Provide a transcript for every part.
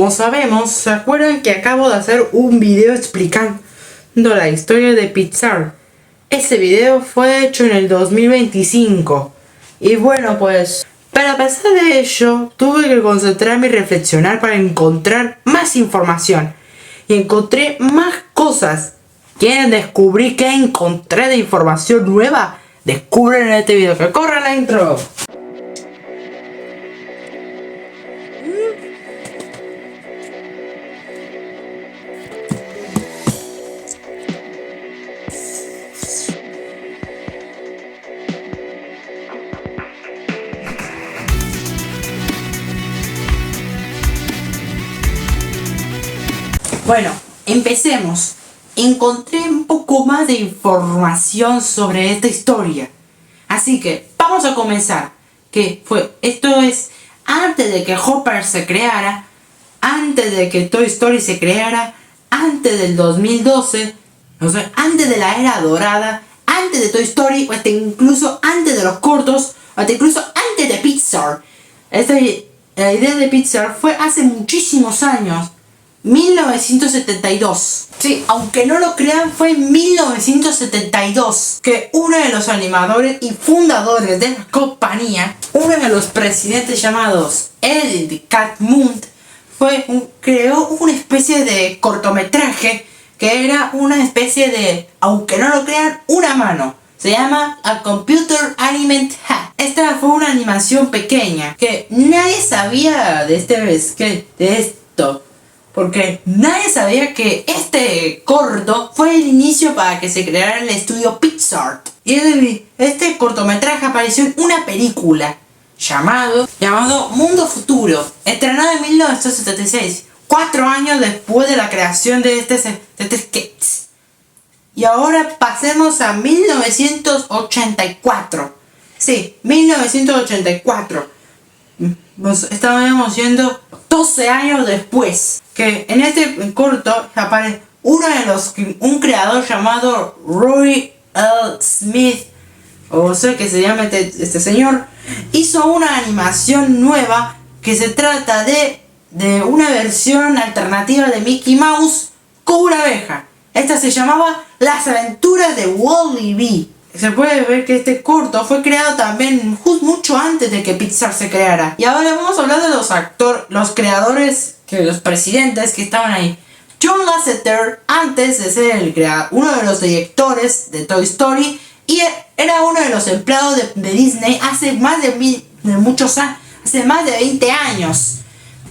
Como sabemos, ¿se acuerdan que acabo de hacer un video explicando la historia de Pixar? Ese video fue hecho en el 2025. Y bueno, pues, pero a pesar de ello, tuve que concentrarme y reflexionar para encontrar más información. Y encontré más cosas. ¿Quieren descubrir qué encontré de información nueva? Descubren en este video. ¡Que corra la intro! Bueno, empecemos. Encontré un poco más de información sobre esta historia. Así que vamos a comenzar. Esto es antes de que Hopper se creara, antes de que Toy Story se creara, antes del 2012, o sea, antes de la era dorada, antes de Toy Story, o hasta incluso antes de los cortos, o hasta incluso antes de Pixar. La idea de Pixar fue hace muchísimos años. 1972. Sí, aunque no lo crean, fue en 1972 que uno de los animadores y fundadores de la compañía, uno de los presidentes llamados Edith Catmull, creó una especie de cortometraje que era una especie de, aunque no lo crean, una mano. Se llama A Computer Animated Hat. Esta fue una animación pequeña que nadie sabía de esto. Porque nadie sabía que este corto fue el inicio para que se creara el estudio Pixar. Y este cortometraje apareció en una película llamado Mundo Futuro, estrenado en 1976, 4 años después de la creación de este sketch. Y ahora pasemos a 1984. Sí, 1984. Estábamos yendo 12 años después. Que en este corto aparece un creador llamado Roy L. Smith, o sea que se llama este señor, hizo una animación nueva que se trata de una versión alternativa de Mickey Mouse con una abeja. Esta se llamaba Las Aventuras de Wally B. Se puede ver que este corto fue creado también mucho antes de que Pixar se creara. Y ahora vamos a hablar de los creadores, los presidentes que estaban ahí. John Lasseter, antes de ser uno de los directores de Toy Story, y era uno de los empleados de Disney hace más de 20 años.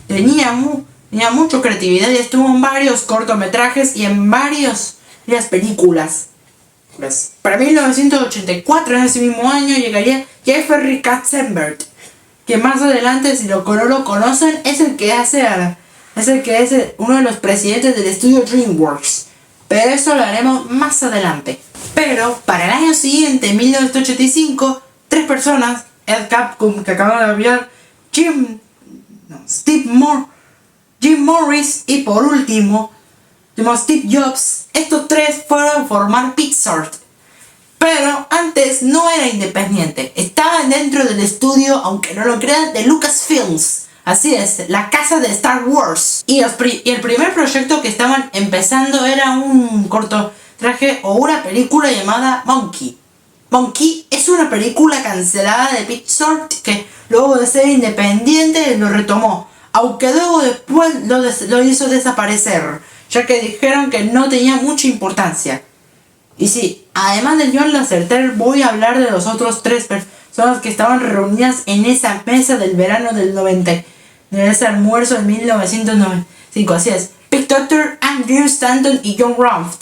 Tenía mucha creatividad y estuvo en varios cortometrajes y en varias películas. Para 1984, en ese mismo año, llegaría Jeffrey Katzenberg, que más adelante, si no lo conocen, es el que es uno de los presidentes del estudio DreamWorks. Pero eso lo haremos más adelante. Pero para el año siguiente, 1985, 3 personas, Ed Catmull, que acabamos de hablar, Jim Morris y por último Steve Jobs. Estos 3 fueron a formar Pixar. Pero antes no era independiente. Estaban dentro del estudio, aunque no lo crean, de Lucasfilms. Así es, la casa de Star Wars. Y el primer proyecto que estaban empezando era un cortometraje o una película llamada Monkey. Monkey es una película cancelada de Pixar que luego de ser independiente lo retomó. Aunque luego después lo hizo desaparecer, ya que dijeron que no tenía mucha importancia. Y sí, además de John Lasseter, voy a hablar de los otros 3 personas que estaban reunidas en esa mesa del verano del 90, de ese almuerzo en 1995. Así es, Pete Docter, Andrew Stanton y John Rumpf,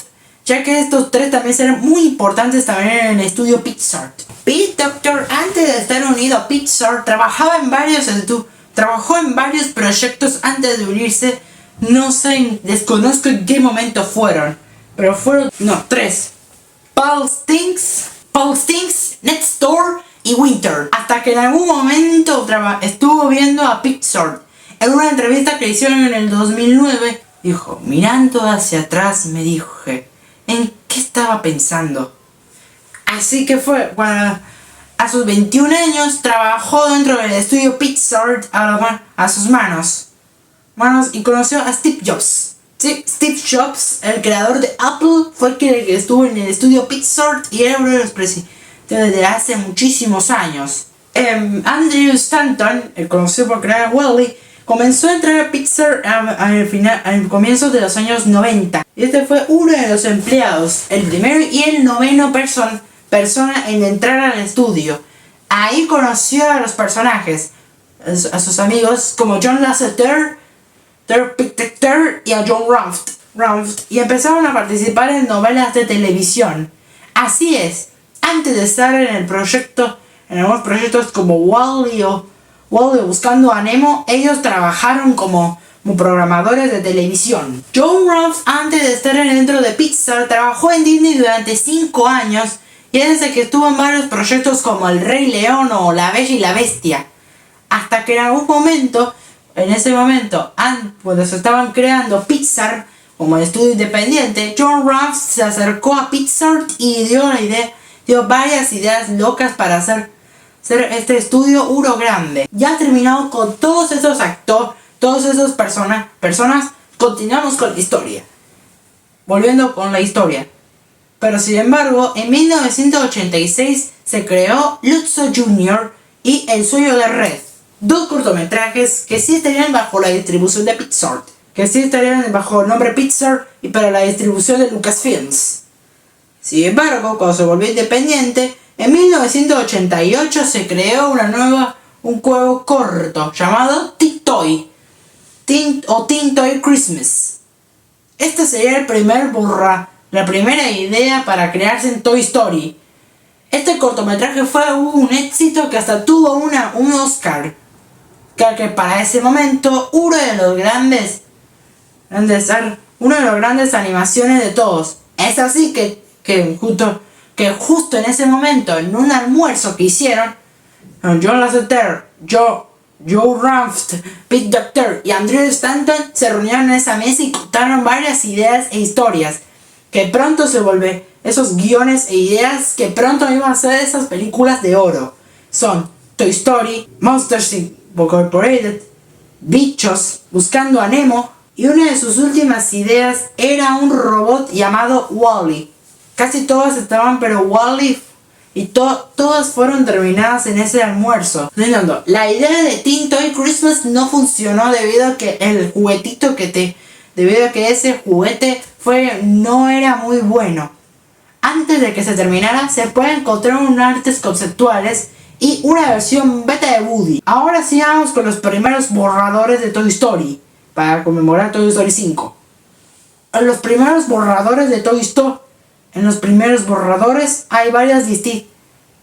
ya que estos 3 también serán muy importantes también en el estudio Pixar. Pete Docter, antes de estar unido a Pixar, trabajó en varios proyectos antes de unirse. No sé, desconozco en qué momento fueron, pero fueron 3. Paul Stinks, Next Door y Winter. Hasta que en algún momento estuvo viendo a Pixar. En una entrevista que hicieron en el 2009, dijo, mirando hacia atrás me dije, ¿en qué estaba pensando? Así que fue, bueno, a sus 21 años trabajó dentro del estudio Pixar a sus manos. manos y conoció a Steve Jobs. Sí, Steve Jobs, el creador de Apple, fue el que estuvo en el estudio Pixar y era uno de los presidentes desde hace muchísimos años. Andrew Stanton, el conocido por crear Wall-E, comenzó a entrar a Pixar al comienzo de los años 90. Este fue uno de los empleados, el primero y el noveno persona en entrar al estudio. Ahí conoció a los personajes, a sus amigos como John Lasseter, y a John Ranft, y empezaron a participar en novelas de televisión. Así es, antes de estar en algunos proyectos como Wall-E o Buscando a Nemo, ellos trabajaron como programadores de televisión. John Ranft, antes de estar dentro de Pixar, trabajó en Disney durante 5 años y desde que estuvo en varios proyectos como El Rey León o La Bella y la Bestia. Hasta que en algún momento, cuando se estaban creando Pixar como estudio independiente, John Ranft se acercó a Pixar y dio varias ideas locas para hacer este estudio uno grande. Ya terminado con todos esos personas, continuamos con la historia. Volviendo con la historia. Pero sin embargo, en 1986 se creó Lutzo Jr. y El Sueño de Red. 2 cortometrajes que sí estarían bajo la distribución de Pixar. Que sí estarían bajo el nombre Pixar y para la distribución de Lucasfilms. Sin embargo, cuando se volvió independiente, en 1988 se creó un juego corto llamado Teen Toy Christmas. Este sería la primera idea para crearse en Toy Story. Este cortometraje fue un éxito que hasta tuvo un Oscar. Que para ese momento uno de los grandes animaciones de todos. Es así que justo en ese momento, en un almuerzo que hicieron, John Lasseter, Joe Ranft, Pete Docter y Andrew Stanton se reunieron en esa mesa y contaron varias ideas e historias que pronto esos guiones e ideas que pronto iban a ser esas películas de oro. Son Toy Story, Monsters Incorporated, Bichos, Buscando a Nemo, y una de sus últimas ideas era un robot llamado Wall-E. Casi todas estaban, pero Wall-E y todas fueron terminadas en ese almuerzo. La idea de Teen Toy Christmas no funcionó debido a que ese juguete no era muy bueno. Antes de que se terminara, se puede encontrar unos artes conceptuales y una versión beta de Woody. Ahora sigamos con los primeros borradores de Toy Story, para conmemorar Toy Story 5. En los primeros borradores de Toy Story,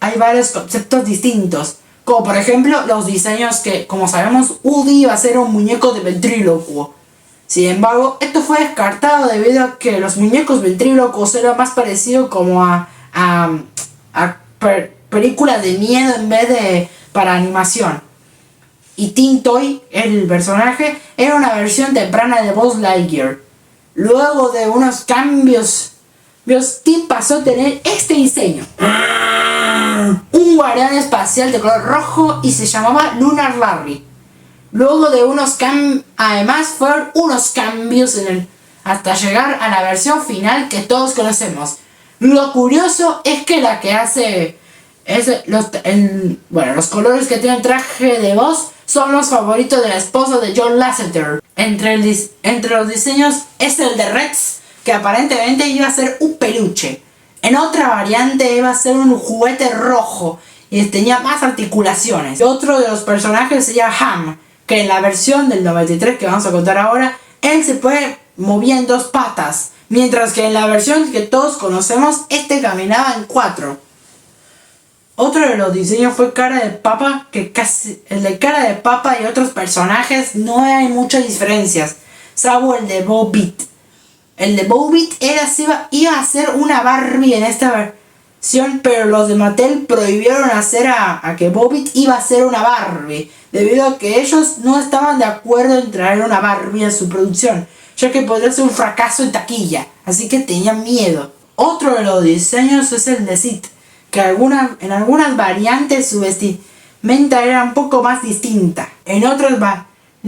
hay varios conceptos distintos, como por ejemplo los diseños que, como sabemos, Woody iba a ser un muñeco de ventrílocuo. Sin embargo, esto fue descartado debido a que los muñecos ventrílocos eran más parecidos como a películas de miedo en vez de para animación. Y Teen Toy, el personaje, era una versión temprana de Buzz Lightyear. Luego de unos cambios, Tim pasó a tener este diseño: un guardián espacial de color rojo y se llamaba Lunar Larry. Luego de además fueron unos cambios hasta llegar a la versión final que todos conocemos. Lo curioso es que la que hace los colores que tiene el traje de Buzz son los favoritos de la esposa de John Lasseter. Entre los diseños es el de Rex, que aparentemente iba a ser un peluche. En otra variante iba a ser un juguete rojo y tenía más articulaciones. Otro de los personajes sería Ham, que en la versión del 93 que vamos a contar ahora, él se puede mover en 2 patas, mientras que en la versión que todos conocemos, este caminaba en 4. Otro de los diseños fue Cara de Papa, el de Cara de Papa y otros personajes no hay muchas diferencias, salvo el de Bo Peep. El de Bo Peep iba a ser una Barbie en esta versión, pero los de Mattel prohibieron hacer a que Bo Peep iba a ser una Barbie, debido a que ellos no estaban de acuerdo en traer una Barbie a su producción, ya que podría ser un fracaso en taquilla, así que tenían miedo. Otro de los diseños es el de Sid, que en algunas variantes su vestimenta era un poco más distinta. En otras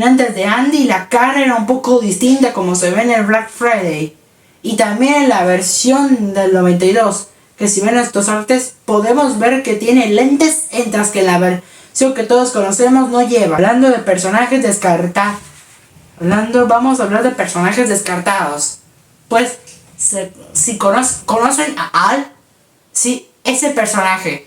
Antes de Andy la cara era un poco distinta como se ve en el Black Friday. Y también en la versión del 92, que si ven estos artes podemos ver que tiene lentes, mientras que la versión que todos conocemos no lleva. Hablando de personajes descartados. Vamos a hablar de personajes descartados. Pues, si conocen a Al, sí, ese personaje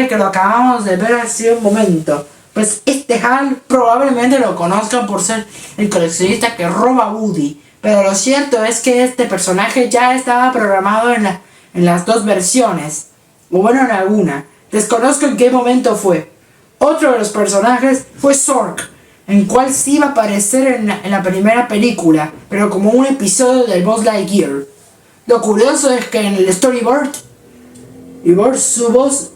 que lo acabamos de ver hace un momento. Pues este Hal probablemente lo conozcan por ser el coleccionista que roba a Woody. Pero lo cierto es que este personaje ya estaba programado en las dos versiones. O bueno, en alguna. Desconozco en qué momento fue. Otro de los personajes fue Zork, en cual sí iba a aparecer en la primera película, pero como un episodio del Buzz Lightyear. Lo curioso es que en el storyboard su voz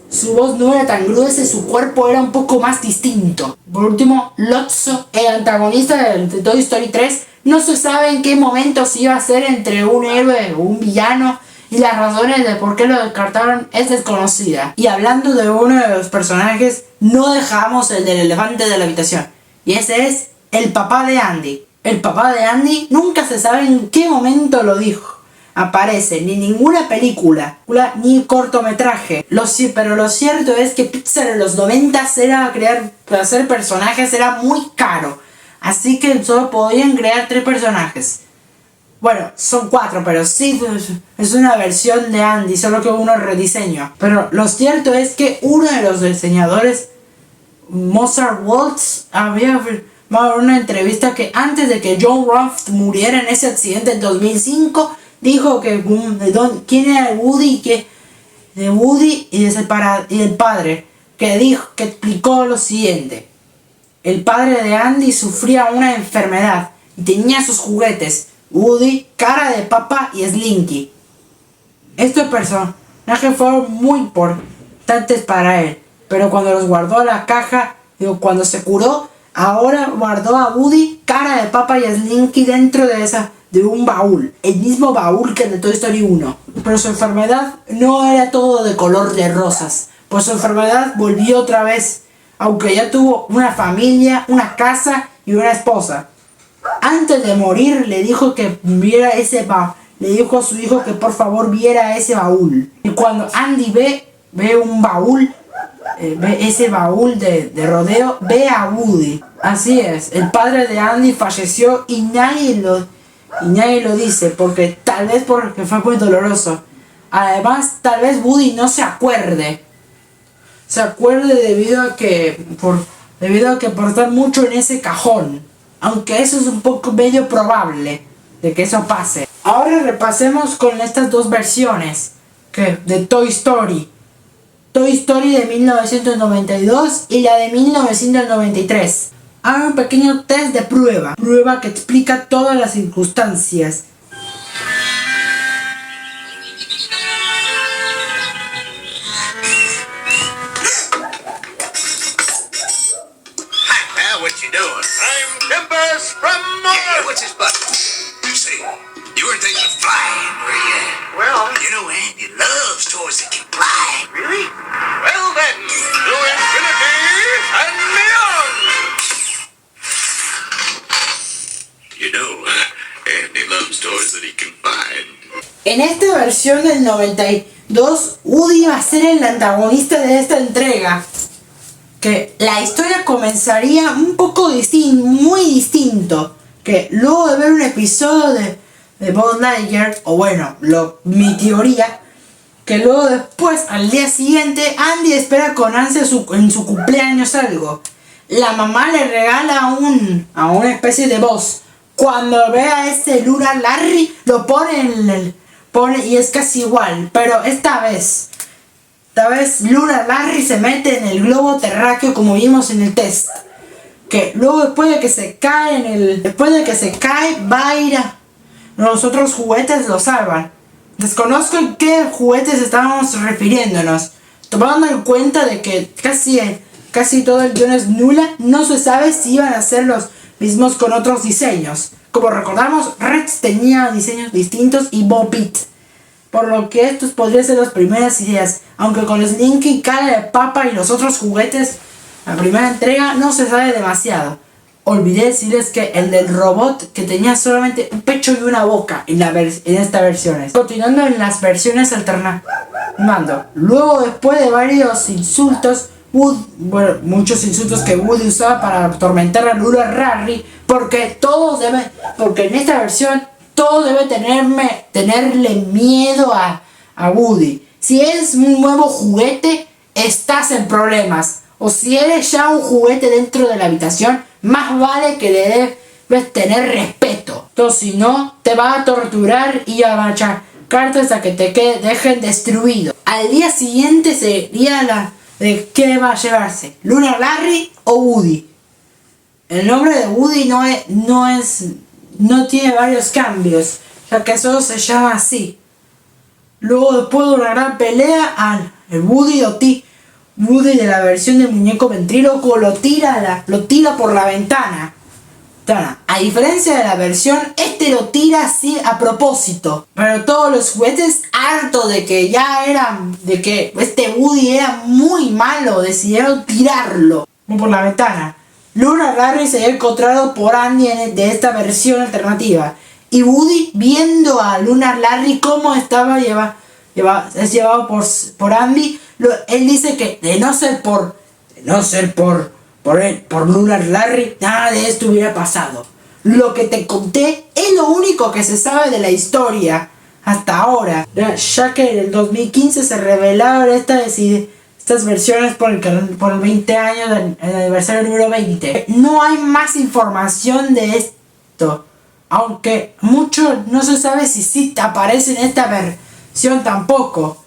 no era tan gruesa y su cuerpo era un poco más distinto. Por último, Lotso, el antagonista de Toy Story 3, no se sabe en qué momento se iba a hacer entre un héroe o un villano, y las razones de por qué lo descartaron es desconocida. Y hablando de uno de los personajes, no dejamos el del elefante de la habitación, y ese es el papá de Andy. El papá de Andy nunca se sabe en qué momento lo dijo. Aparece ni ninguna película ni cortometraje. Pero lo cierto es que Pixar en los 90 hacer personajes era muy caro. Así que solo podían crear 3 personajes. Bueno, son 4, pero sí es una versión de Andy, solo que uno rediseño. Pero lo cierto es que uno de los diseñadores, Mozart Waltz, había una entrevista que antes de que John Ruff muriera en ese accidente en 2005, dijo que quién era Woody, de Woody y el padre, que explicó lo siguiente. El padre de Andy sufría una enfermedad y tenía sus juguetes, Woody, Cara de Papa y Slinky. Estos personajes fueron muy importantes para él, pero cuando los guardó en la caja, cuando se curó, ahora guardó a Woody, Cara de Papa y Slinky dentro de un baúl, el mismo baúl que el de Toy Story 1. Pero su enfermedad no era todo de color de rosas, pues su enfermedad volvió otra vez, aunque ya tuvo una familia, una casa y una esposa. Antes de morir le dijo que viera le dijo a su hijo que por favor viera ese baúl. Y cuando Andy ve un baúl, ve ese baúl de rodeo, ve a Woody. Así es, el padre de Andy falleció y nadie lo dice, porque fue muy doloroso. Además, tal vez Woody no se acuerde. Debido a que por estar mucho en ese cajón. Aunque eso es un poco medio probable de que eso pase. Ahora repasemos con estas dos versiones de Toy Story. Toy Story de 1992 y la de 1993. Haga un pequeño test de prueba que explica todas las circunstancias. What you doing? I'm Tempest from Mars. Yeah, what's his butt? You see, you weren't thinking of flying, were you? Well, you know, Andy loves toys that can fly. Really? Well then, to infinity and beyond. You know, Andy loves toys that he can find. En esta versión del 92, Woody va a ser el antagonista de esta entrega. Que la historia comenzaría un poco muy distinto. Que luego de ver un episodio de Buzz Lightyear, o bueno, mi teoría, que luego después, al día siguiente, Andy espera con ansia en su cumpleaños algo. La mamá le regala a una especie de voz. Cuando ve a ese Lunar Larry, lo pone y es casi igual, pero esta vez Lunar Larry se mete en el globo terráqueo como vimos en el test. Que luego después de que se cae, va a ir a los otros juguetes lo salvan. Desconozco en qué juguetes estábamos refiriéndonos. Tomando en cuenta de que casi todo el guion es nula, no se sabe si iban a ser los mismos con otros diseños. Como recordamos, Rex tenía diseños distintos y Bo Peep. Por lo que estos podrían ser las primeras ideas, aunque con Slinky, Cara de Papa y los otros juguetes, la primera entrega no se sabe demasiado. olvidé decirles que el del robot que tenía solamente un pecho y una boca en esta versión. Continuando en las versiones alternativas. Luego, después de varios insultos, muchos insultos que Woody usaba para atormentar a Lunar Larry, porque en esta versión todo debe tenerle miedo a Woody. Si eres un nuevo juguete, estás en problemas. O si eres ya un juguete dentro de la habitación, más vale que le debes tener respeto. Entonces, si no, te va a torturar y a machacarte hasta que te dejen destruido. Al día siguiente sería la de qué va a llevarse, Lunar Larry o Woody. El nombre de Woody no tiene varios cambios, ya que solo se llama así. Luego, después de una gran pelea, el Woody de la versión del muñeco ventríloco lo tira por la ventana. A diferencia de la versión, lo tira así a propósito. Pero todos los juguetes, hartos de que este Woody era muy malo, decidieron tirarlo por la ventana. Lunar Larry se había encontrado por Andy de esta versión alternativa. Y Woody, viendo a Lunar Larry cómo estaba llevado por Andy, él dice que de no ser por Lunar Larry, nada de esto hubiera pasado. Lo que te conté es lo único que se sabe de la historia hasta ahora, ya que en el 2015 se revelaron estas versiones por el 20 años del aniversario número 20. No hay más información de esto, aunque mucho no se sabe si sí aparece en esta versión tampoco.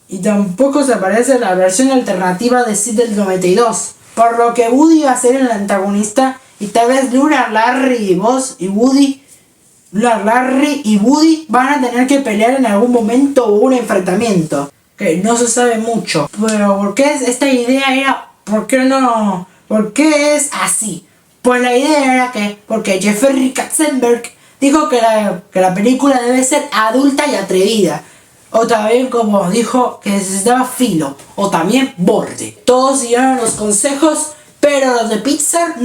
Y tampoco se aparece en la versión alternativa de Sid del 92. Por lo que Woody va a ser el antagonista y tal vez Lunar Larry y Woody van a tener que pelear en algún momento o un enfrentamiento. Que no se sabe mucho. Pero ¿por qué esta idea era? ¿Por qué es así? Pues la idea era porque Jeffrey Katzenberg dijo que la película debe ser adulta y atrevida. O también, como dijo, que necesitaba filo. O también borde. Todos siguieron los consejos, pero los de Pixar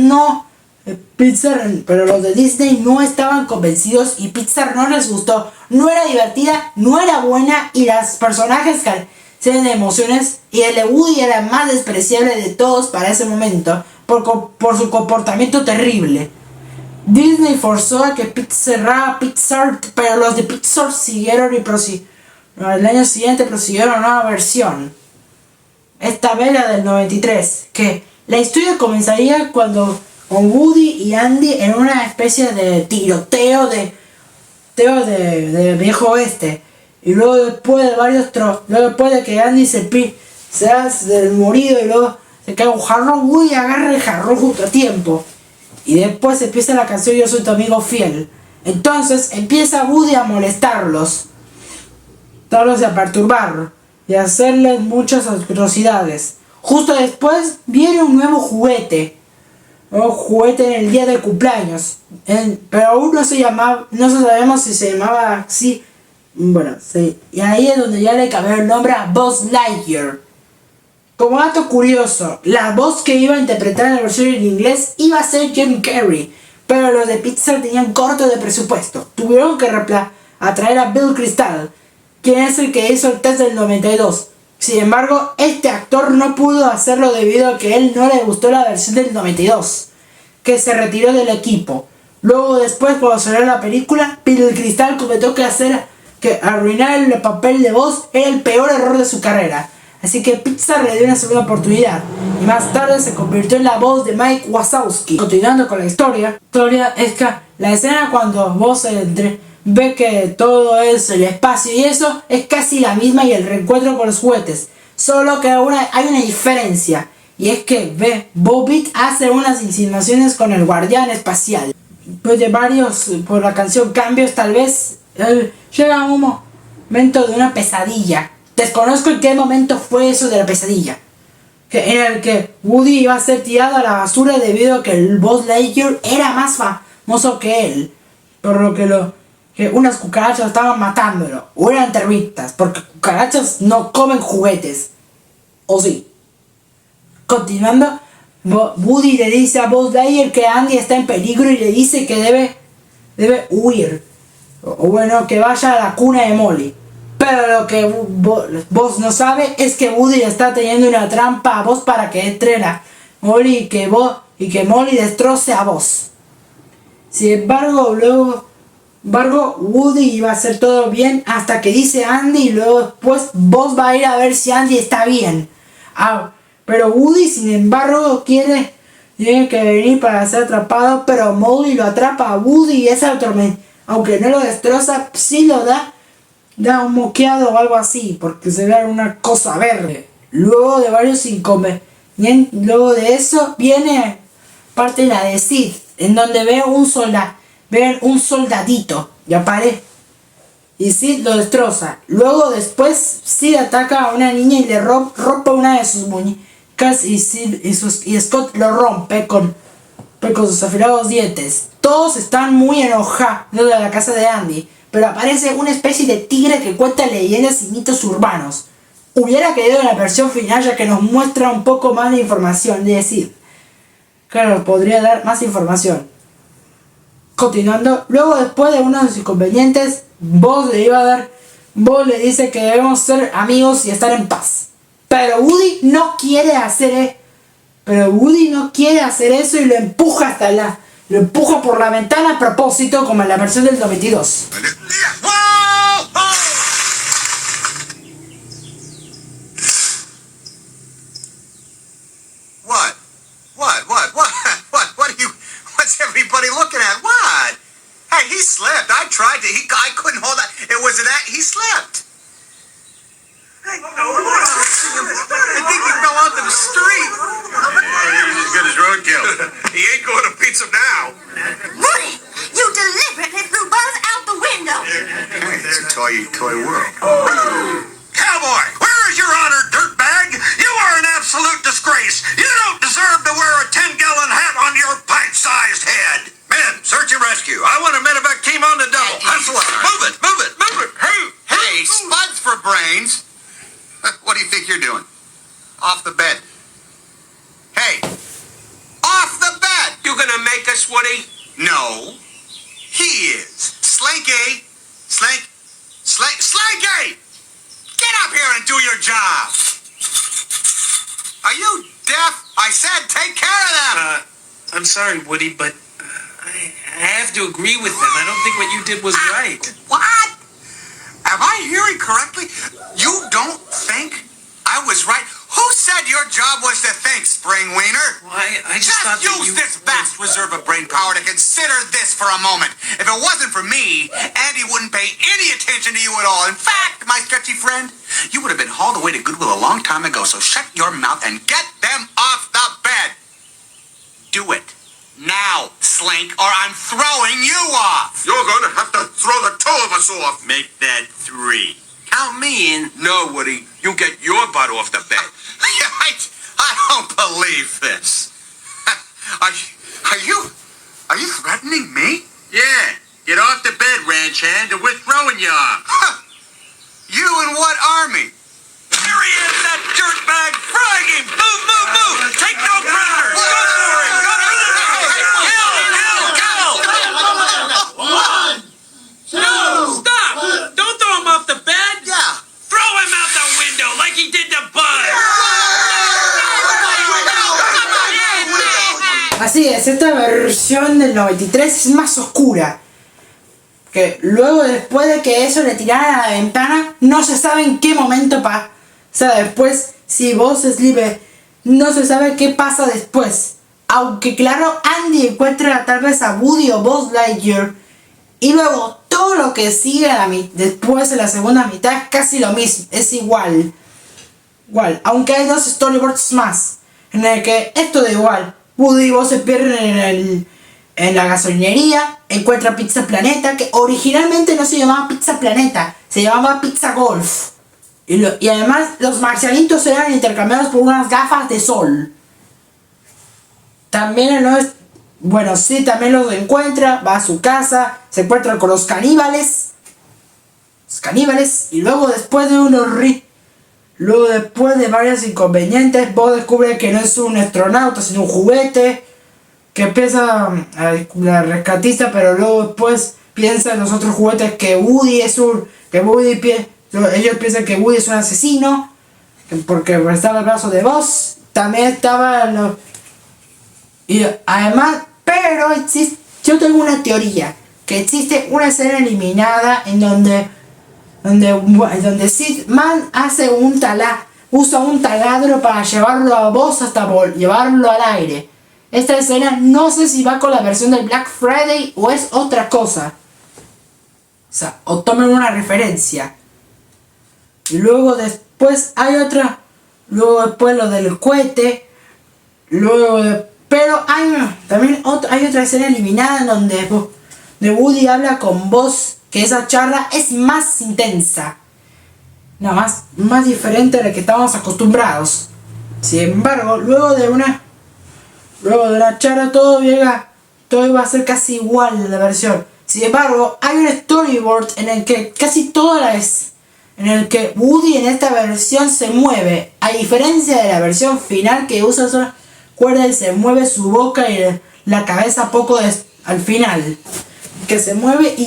pero los de Disney no estaban convencidos y Pixar no les gustó. No era divertida, no era buena y los personajes carecían de emociones. Y el de Woody era el más despreciable de todos para ese momento por su comportamiento terrible. Disney forzó a que cerrara Pixar, pero los de Pixar siguieron el año siguiente prosiguieron una nueva versión. Esta vez la del 93. Que la historia comenzaría con Woody y Andy en una especie de tiroteo de viejo oeste. Y luego después de que Andy se hace morido y luego se cae un jarrón, Woody agarra el jarrón justo a tiempo. Y después empieza la canción Yo soy tu amigo fiel. Entonces empieza Woody a molestarlos. A perturbar y a hacerles muchas atrocidades. Justo después viene un nuevo juguete. Un juguete en el día de cumpleaños. Pero aún no sabemos si se llamaba así. Bueno, sí. Y ahí es donde ya le cambiaron el nombre a Buzz Lightyear. Como dato curioso, la voz que iba a interpretar en la versión en inglés iba a ser Jim Carrey. Pero los de Pixar tenían corto de presupuesto. Tuvieron que atraer a Bill Crystal, quien es el que hizo el test del 92. Sin embargo, este actor no pudo hacerlo debido a que él no le gustó la versión del 92, que se retiró del equipo. Luego después, cuando salió la película, Bill Crystal comentó que arruinar el papel de voz era el peor error de su carrera. Así que Pixar le dio una segunda oportunidad y más tarde se convirtió en la voz de Mike Wazowski. Continuando con la historia es que la escena cuando Buzz ve que todo es el espacio y eso es casi la misma y el reencuentro con los juguetes. Solo que hay una diferencia. Y es que Bobbit hace unas insinuaciones con el guardián espacial. Después de por la canción Cambios, tal vez llega un momento de una pesadilla. Desconozco en qué momento fue eso de la pesadilla. En el que Woody iba a ser tirado a la basura debido a que el Buzz Lightyear era más famoso que él. Por lo que unas cucarachas estaban matándolo. O eran termitas, porque cucarachas no comen juguetes. ¿O sí? Continuando, Woody le dice a Buzz Lightyear que Andy está en peligro y le dice que debe huir. O bueno, que vaya a la cuna de Molly. Pero lo que Buzz no sabe es que Woody está teniendo una trampa a Buzz para que entre a Molly y que Molly destroce a Buzz. Sin embargo, Woody iba a hacer todo bien hasta que dice Andy y luego después Buzz va a ir a ver si Andy está bien. Pero Woody, sin embargo, tiene que venir para ser atrapado, pero Molly lo atrapa a Woody y esa tormenta, aunque no lo destroza, sí lo da un moqueado o algo así, porque se ve una cosa verde. Luego de varios inconvenientes, luego de eso viene parte de la de Sid, en donde ven un soldadito y aparece y Sid lo destroza. Luego después Sid ataca a una niña y le rompe una de sus muñecas y Scott lo rompe con sus afilados dientes. Todos están muy enojados de la casa de Andy, pero aparece una especie de tigre que cuenta leyendas y mitos urbanos. Hubiera querido en la versión final, ya que nos muestra un poco más de información de Sid. Claro, podría dar más información. Continuando, luego después de unos inconvenientes, Buzz le dice que debemos ser amigos y estar en paz. Pero Woody no quiere hacer eso y lo empuja lo empuja por la ventana a propósito, como en la versión del 92. What's everybody looking at? What? Hey, he slipped. I tried to. I couldn't hold that. It was that he slipped. I think he fell onto the street. He's as good as roadkill. He ain't going to pizza now. Woody, you deliberately threw Buzz out the window. Hey, it's a toy world. Cowboy, where is your honor, dirtbag? You are an absolute disgrace. You don't deserve to wear a 10-gallon hat on your pint-sized head. Men, search and rescue. I want a medevac team on the double. Hustle up. Move it. Hey, spuds for brains. What do you think you're doing? Off the bed. Hey, off the bed. You gonna make us, Woody? No, he is. Slinky. Slinky! Get up here and do your job. Are you deaf? I said take care of them. I'm sorry, Woody, but I have to agree with them. I don't think what you did was right. What? Am I hearing correctly? You don't think I was right? Who said your job was to think, Spring Wiener? Well, I just thought that use this vast reserve of brain power to consider this for a moment. If it wasn't for me, Andy wouldn't pay any attention to you at all. In fact, my sketchy friend, you would have been hauled away to Goodwill a long time ago, so shut your mouth and get them off the bed. Do it. Now, Slink, or I'm throwing you off. You're going to have to throw the two of us off. Make that 3. Count me in. No, Woody. You get your butt off the bed. I don't believe this. Are you threatening me? Yeah. Get off the bed, ranch hand, and we're throwing you off. You in what army? Here he is, that dirtbag. Frag him. Move. Take no prisoners. Go for him. Go for this. No, stop. Don't throw him off the bed. Yeah. Throw him out the window like he did to Buzz. Así es, esta versión del 93 es más oscura. Que luego, después de que eso le tiraran a la ventana, no se sabe en qué momento pasa. O sea, después, si Buzz es libre, no se sabe qué pasa después. Aunque claro, Andy encuentra tal vez a Woody o Buzz Lightyear. Y luego, todo lo que sigue después de la segunda mitad es casi lo mismo. Es igual. Aunque hay 2 storyboards más. En el que esto da igual. Woody y Buzz se pierden en la gasolinería. Encuentra Pizza Planeta. Que originalmente no se llamaba Pizza Planeta. Se llamaba Pizza Golf. Y además los marcianitos eran intercambiados por unas gafas de sol. También también los encuentra. Va a su casa. Se encuentra con los caníbales. Y luego después de Luego, después de varios inconvenientes, Buzz descubre que no es un astronauta, sino un juguete. Que empieza a la rescatista, pero luego después piensa en los otros juguetes que Woody es un... ellos piensan que Woody es un asesino. Porque estaba el brazo de Buzz. También estaba... Y además... Pero existe... Yo tengo una teoría. Que existe una escena eliminada en donde Sid Man hace usa un taladro para llevarlo a Buzz hasta llevarlo al aire. Esta escena no sé si va con la versión del Black Friday o es otra cosa. O sea, o tomen una referencia. Y luego después hay otra. Luego después lo del cohete. Pero también hay otra escena eliminada en donde Woody habla con Buzz. Que esa charla es más intensa. No, más diferente a la que estábamos acostumbrados. Sin embargo, luego de una charla todo iba a ser casi igual de la versión. Sin embargo, hay un storyboard en el que en el que Woody en esta versión se mueve. A diferencia de la versión final que usa solo cuerda y se mueve su boca y la cabeza poco al final. Que se mueve y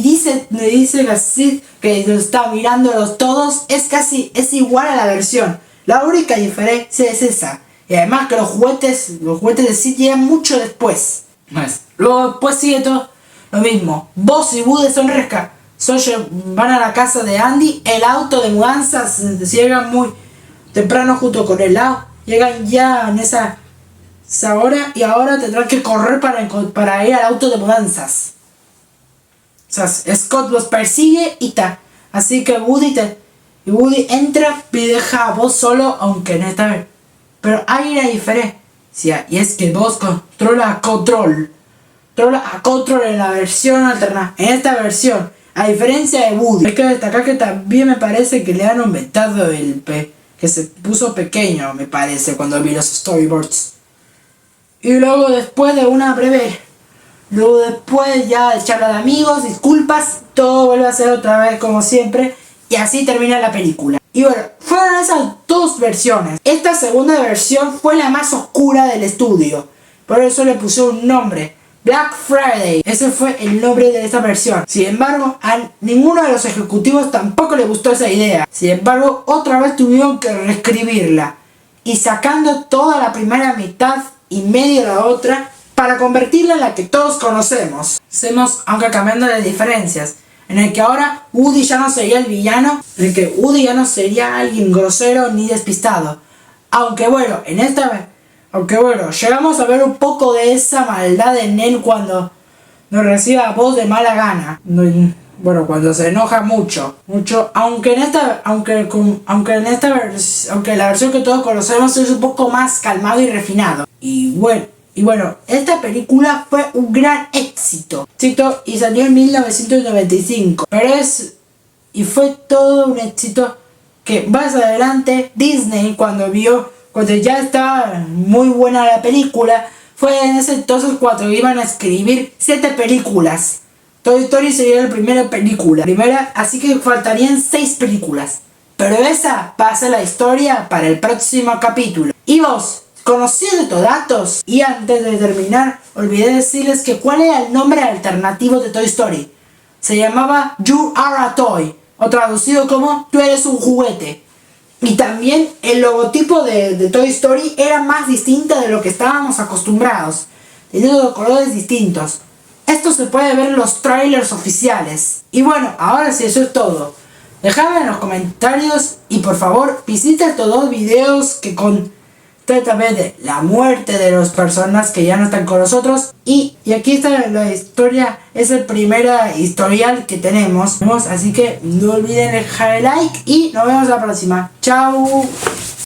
le dice a Sid que lo está mirándolos todos. Es igual a la versión. La única diferencia es esa. Y además que los juguetes de Sid llegan mucho después. Luego después sigue todo lo mismo. Buzz y Woody van a la casa de Andy. El auto de mudanzas llegan muy temprano junto con el auto. Llegan ya en esa hora y ahora tendrán que correr para ir al auto de mudanzas. O sea, Scott los persigue y tal. Así que Woody entra y deja a Buzz solo, aunque en esta vez. Pero hay una diferencia, y es que Buzz controla a Control en la versión alterna. En esta versión, a diferencia de Woody, hay que destacar que también me parece que le han aumentado que se puso pequeño, me parece, cuando vi los storyboards. Y luego después ya de charla de amigos, disculpas, todo vuelve a ser otra vez como siempre. Y así termina la película. Y bueno, fueron esas dos versiones. Esta segunda versión fue la más oscura del estudio. Por eso le puse un nombre. Black Friday. Ese fue el nombre de esta versión. Sin embargo, a ninguno de los ejecutivos tampoco le gustó esa idea. Sin embargo, otra vez tuvieron que reescribirla. Y sacando toda la primera mitad y medio la otra, para convertirla en la que todos conocemos. Aunque cambiando de diferencias. En el que ahora Woody ya no sería el villano. En el que Woody ya no sería alguien grosero ni despistado. Aunque bueno, llegamos a ver un poco de esa maldad en él cuando nos recibe a Buzz de mala gana. Bueno, cuando se enoja mucho. Aunque la versión que todos conocemos es un poco más calmado y refinado. Y bueno, esta película fue un gran éxito y salió en 1995. Y fue todo un éxito que más adelante Disney, cuando ya estaba muy buena la película, fue en ese entonces cuando iban a escribir 7 películas. Toy Story sería la primera película. Así que faltarían 6 películas. Pero esa va a ser la historia para el próximo capítulo. Y vos, conociendo estos datos, y antes de terminar, olvidé decirles que cuál era el nombre alternativo de Toy Story. Se llamaba You Are a Toy, o traducido como Tú eres un juguete. Y también el logotipo de Toy Story era más distinto de lo que estábamos acostumbrados, teniendo colores distintos. Esto se puede ver en los trailers oficiales. Y bueno, ahora sí, eso es todo. Dejadme en los comentarios y por favor visita estos 2 videos que también de la muerte de las personas que ya no están con nosotros. Y aquí está la historia, es el primer historial que tenemos. Así que no olviden dejar el like y nos vemos la próxima. Chao.